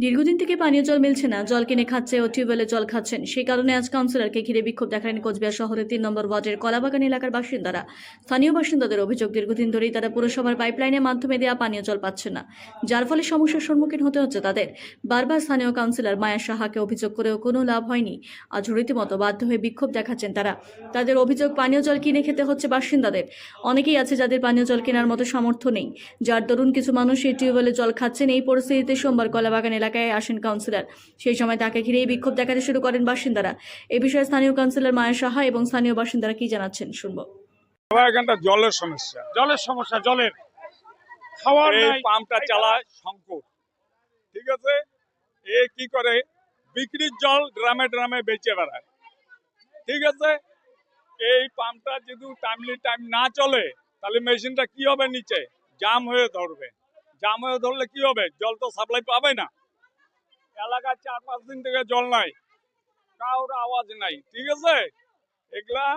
দীর্ঘদিন থেকে পানীয় জল মিলছে না, জল কিনে খাচ্ছে ও টিউবওয়েলে জল খাচ্ছেন। সেই কারণে আজ কাউন্সিলরকে ঘিরে বিক্ষোভ দেখালেন কোচবিহার শহরের ৩ নম্বর ওয়ার্ডের কলাবাগান এলাকার বাসিন্দারা। স্থানীয় বাসিন্দাদের অভিযোগ, দীর্ঘদিন ধরেই তারা পুরসভার পাইপলাইনের মাধ্যমে দেওয়া পানীয় জল পাচ্ছে না, যার ফলে সমস্যার সম্মুখীন হতে হচ্ছে তাদের। বারবার স্থানীয় কাউন্সিলর মায়া সাহাকে অভিযোগ করেও কোনো লাভ হয়নি। আজ রীতিমতো বাধ্য হয়ে বিক্ষোভ দেখাচ্ছেন তারা। তাদের অভিযোগ, পানীয় জল কিনে খেতে হচ্ছে বাসিন্দাদের। অনেকেই আছে যাদের পানীয় জল কেনার মতো সামর্থ্য নেই, যার দরুন কিছু মানুষ এই টিউবওয়েলে জল খাচ্ছেন। এই পরিস্থিতিতে সোমবার কলাবাগান এলাকায় আসেন কাউন্সিলর। সেই সময় তাকে ঘিরেই বিক্ষোভ দেখাতে শুরু করেন বাসিন্দারা। এই বিষয়ে স্থানীয় কাউন্সিলর মায়া সাহা এবং স্থানীয় বাসিন্দারা কি জানাচ্ছেন শুনবো। এখানটা জলের সমস্যা, জলের খাওয়ার নাই, পাম্পটা চালায় সংকট। ঠিক আছে, এ কি করে বিক্রির জল ড্রামে ড্রামে বেচে বেড়ায়। ঠিক আছে, এই পাম্পটা যদি টাইম না চলে তাহলে মেশিনটা কি হবে, নিচে জাম হয়ে ধরবে। জাম হয়ে ধরলে কি হবে, জল তো সাপ্লাই পাবে না। এলাকায় 4-5 দিন থেকে জল নাই, কারোর আওয়াজ নাই। ঠিক আছে, এগুলা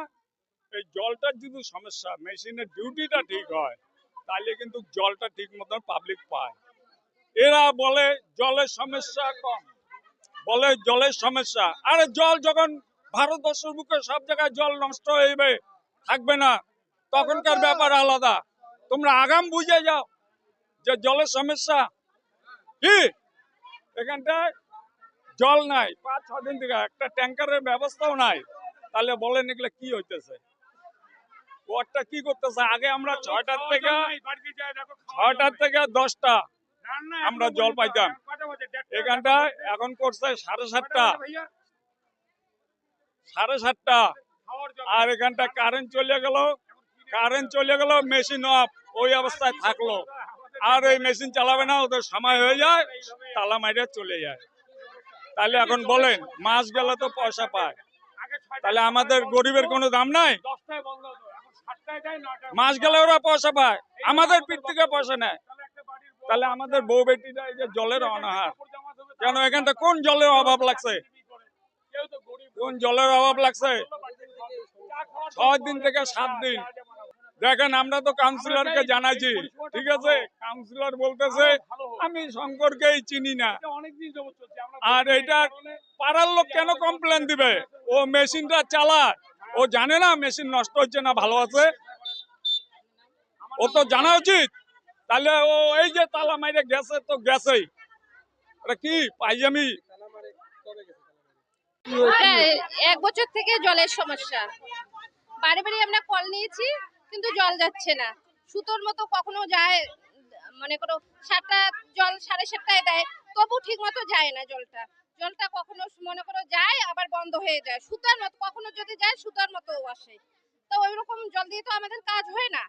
এই জলটার যদি সমস্যা, মেশিনের ডিউটিটা ঠিক হয় তাহলে কিন্তু জলটা ঠিক মতন পাবলিক পায়। এরা বলে জলের সমস্যা কম, বলে জলের সমস্যা। আরে জল যখন ভারতবর্ষের বুকে সব জায়গায় জল নষ্ট হইবে, থাকবে না, তখনকার ব্যাপার আলাদা। তোমরা আগাম বুঝে যাও যে জলের সমস্যা কি। এখানটায় জল নাই 5-6 দিন থেকে, একটা ট্যাঙ্কারের ব্যবস্থাও নাই। তাহলে বলেন এগুলো কি হইতেছে, ওয়ার্ডটা কি করতেছে? আগে আমরা 6টার থেকে 10টা আমরা জল পাইতাম, এখানটা এখন করছে 7:30টা। আর এখানটা কারেন্ট চলে গেল, মেশিন অফ, ওই অবস্থায় থাকলো। আর এই মেশিন চালাবে না, ওদের সময় হয়ে যায়, তালা মাইরে চলে যায়। তাহলে এখন বলেন, মাস গেলে তো পয়সা পায়, তাহলে আমাদের গরিবের কোনো দাম নাই? মাস গেলে ওরা পয়সা পায়, আমাদের পিঠ থেকে পয়সা নেয়। তাহলে আমাদের বউ বেটিরা এই যে জলের অনাহার কেন? এখানটা কোন জলের অভাব লাগছে? 6 দিন থেকে 7 দিন। দেখেন, আমরা তো কাউন্সিলরকে জানাইছি। ঠিক আছে, কাউন্সিলর বলতেছে আমি শঙ্করকেই চিনি না। আর এটা পাড়ার লোক কেন কমপ্লেন দিবে? ও মেশিনটা চালায়, ও জানে না মেশিন নষ্ট হচ্ছে না ভালো আছে? ও তো জানা উচিত। তাহলে ও এই যে তালা মাইরে গেছে তো গেছেই, এটা কি পাইজামি? হ্যাঁ, 1 বছর থেকে জলের সমস্যা। বাড়ি বাড়ি আমরা কল নিয়েছি, কিন্তু জল যাচ্ছে না। সুতোর মতো কখনো যায়, মনে করো 7টা জল 7:30টায় দেয়, তবু ঠিক মতো যায় না জলটা। জলটা কখনো মনে করো যায়, আবার বন্ধ হয়ে যায়। সুতার মতো কখনো যদি যায়, সুতার মতো আসে। তো ওই রকম জল দিয়ে তো আমাদের কাজ হয় না।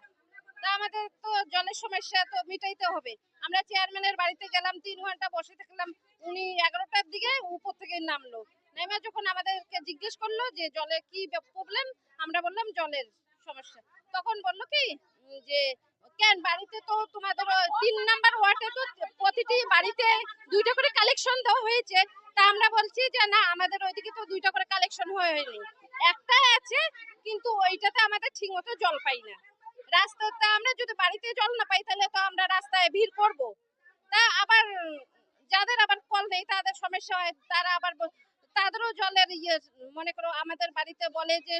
তা আমাদের তো জলের সমস্যা তো মিটাইতে হবে। আমরা চেয়ারম্যানের বাড়িতে গেলাম, 3 ঘন্টা বসে থাকলাম। উনি 11টার দিকে উপর থেকে নামলো। নেমে যখন আমাদেরকে জিজ্ঞেস করলো যে জলে কি প্রবলেম, আমরা বললাম জলের সমস্যা। তখন বললো কি যে কেন বাড়িতে তো তোমাদের 3 নাম্বার ওয়ার্ডে তো প্রতিটি বাড়িতে 2টা করে কালেকশন দেওয়া হয়েছে। তা আমরা বলছি যে না, আমাদের ওইদিকে তো 2টা করে কালেকশন হয়নি, একটাই আছে, কিন্তু ওইটাতে আমাদের ঠিকমতো জল পাই না। রাস্তাতে আমরা যদি বাড়িতে জল না পাই, তাহলে তো আমরা রাস্তায় ভিড় করব। তা আবার যাদের আবার কল নেই তাদের সমস্যা হয়, তারা আবার তাদেরও জলের মনে করো আমাদের বাড়িতে বলে যে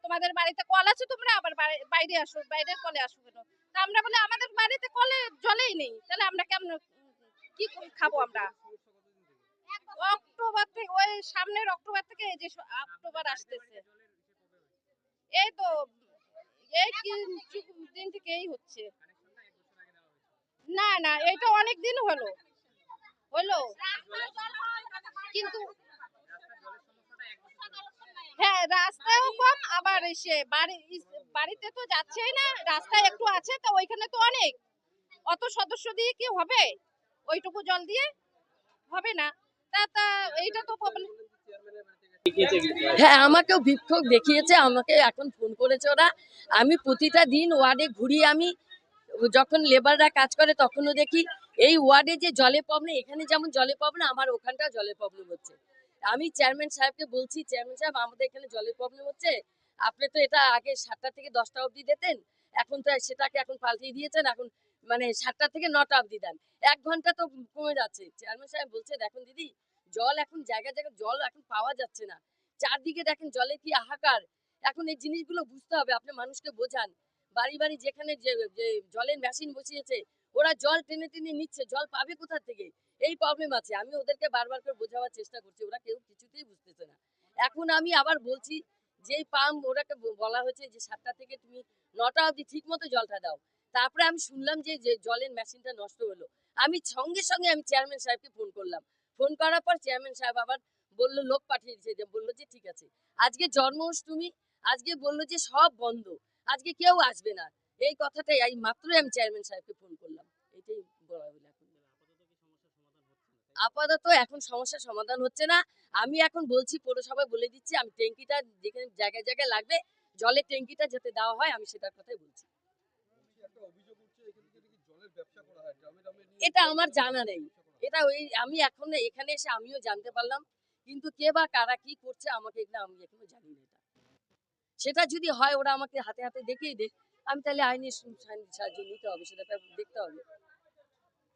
তোমাদের বাড়িতে কল আছে, তোমরা আবার বাইরে আসো, বাইরের কলে আসো কেন? তা আমরা বলে আমাদের বাড়িতে কলে জলেই নেই, তাহলে আমরা কেমন কি খাবো আমরা? অক্টোবর থেকে, ওই সামনের অক্টোবর থেকে, এই যে অক্টোবর আসতেছে, এই তো এই দিন থেকেই হচ্ছে। না না, এটা অনেক দিন হলো কিন্তু হ্যাঁ, রাস্তাও কম, আবার এসে বাড়িতে তো যাচ্ছেই না, রাস্তায় একটু আছে, তো ওইখানে তো অনেক, অত সদস্য দিয়ে কি হবে? ওইটুকু জল দিয়ে হবে না। তা এইটা তো প্রবলেম। হ্যাঁ, আমাকেও বিক্ষোভ দেখিয়েছে, আমাকে এখন ফোন করেছে ওরা। আমি প্রতিটা দিন ওয়ার্ডে ঘুরি, আমি যখন লেবাররা কাজ করে তখনও দেখি এই ওয়ার্ডে যে জলের প্রবলেম, এখানে যেমন জলের প্রবলেম, আমার ওখানটাও জলের প্রবলেম হচ্ছে। আমি চেয়ারম্যান সাহেবকে বলছি, চেয়ারম্যান সাহেব আমাদের এখানে জলের প্রবলেম হচ্ছে, আপনি তো এটা আগে 7টা থেকে 10টা অবধি দিতেন, এখন তো সেটাকে এখন পাল্টিয়ে দিয়েছেন, এখন মানে 7টা থেকে 9টা অবধি দেন। 1 ঘন্টা তো কমে যাচ্ছে। চেয়ারম্যান সাহেব বলছে দেখুন দিদি জল এখন জায়গায় জায়গায় জল এখন পাওয়া যাচ্ছে না। চারদিকে দেখেন জলের কি হাহাকার। এখন এই জিনিসগুলো বুঝতে হবে, আপনি মানুষকে বোঝান। বাড়ি বাড়ি যেখানে যে যে জলের মেশিন বসিয়েছে ওরা জল টেনে টেনে নিচ্ছে, জল পাবে কোথা থেকে? এই প্রবলেম আছে। আমি ওদেরকে বারবার করে বোঝাবার চেষ্টা করছি, ওরা কেউ কিছুতেই বুঝতেছে না। এখন আমি আবার বলছি যে পাম্প ওরাকে বলা হয়েছে যে 7টা থেকে তুমি 9টা অবধি ঠিক মতো জলটা দাও। তারপরে আমি শুনলাম যে যে জলের মেশিনটা নষ্ট হলো। আমি সঙ্গে সঙ্গে আমি চেয়ারম্যান সাহেবকে ফোন করলাম। ফোন করার পর চেয়ারম্যান সাহেব আবার বলল লোক পাঠিয়ে দিয়েছে, যে বললো যে ঠিক আছে। আজকে জন্মাষ্টমী, আজকে বললো যে সব বন্ধ, আজকে কেউ আসবে না। এই কথাটাই এই মাত্রই আমি চেয়ারম্যান সাহেবকে ফোন করলাম। এটাই বলা হলো এখন। আপাতত এখন সমস্যার সমাধান হচ্ছে না। আমি এখন বলছি পৌরসভায় বলে দিচ্ছি আমি ট্যাঙ্কিটা যেখানে জায়গায় জায়গায় লাগবে জলের ট্যাঙ্কিটা যাতে দেওয়া হয় আমি সেটার কথাই বলছি। এটা আমার জানা নেই। এটা ওই আমি এখন এখানে এসে আমিও জানতে পারলাম। কিন্তু কে বা কারা কি করছে আমাকে এটা আমি এখনো জানি না এটা। সেটা যদি হয় ওরা আমাকে হাতে হাতে দেখিয়ে দেয়, আমি তাহলে আইনি সাহায্য নিতে হবে, সেটা দেখতে হবে।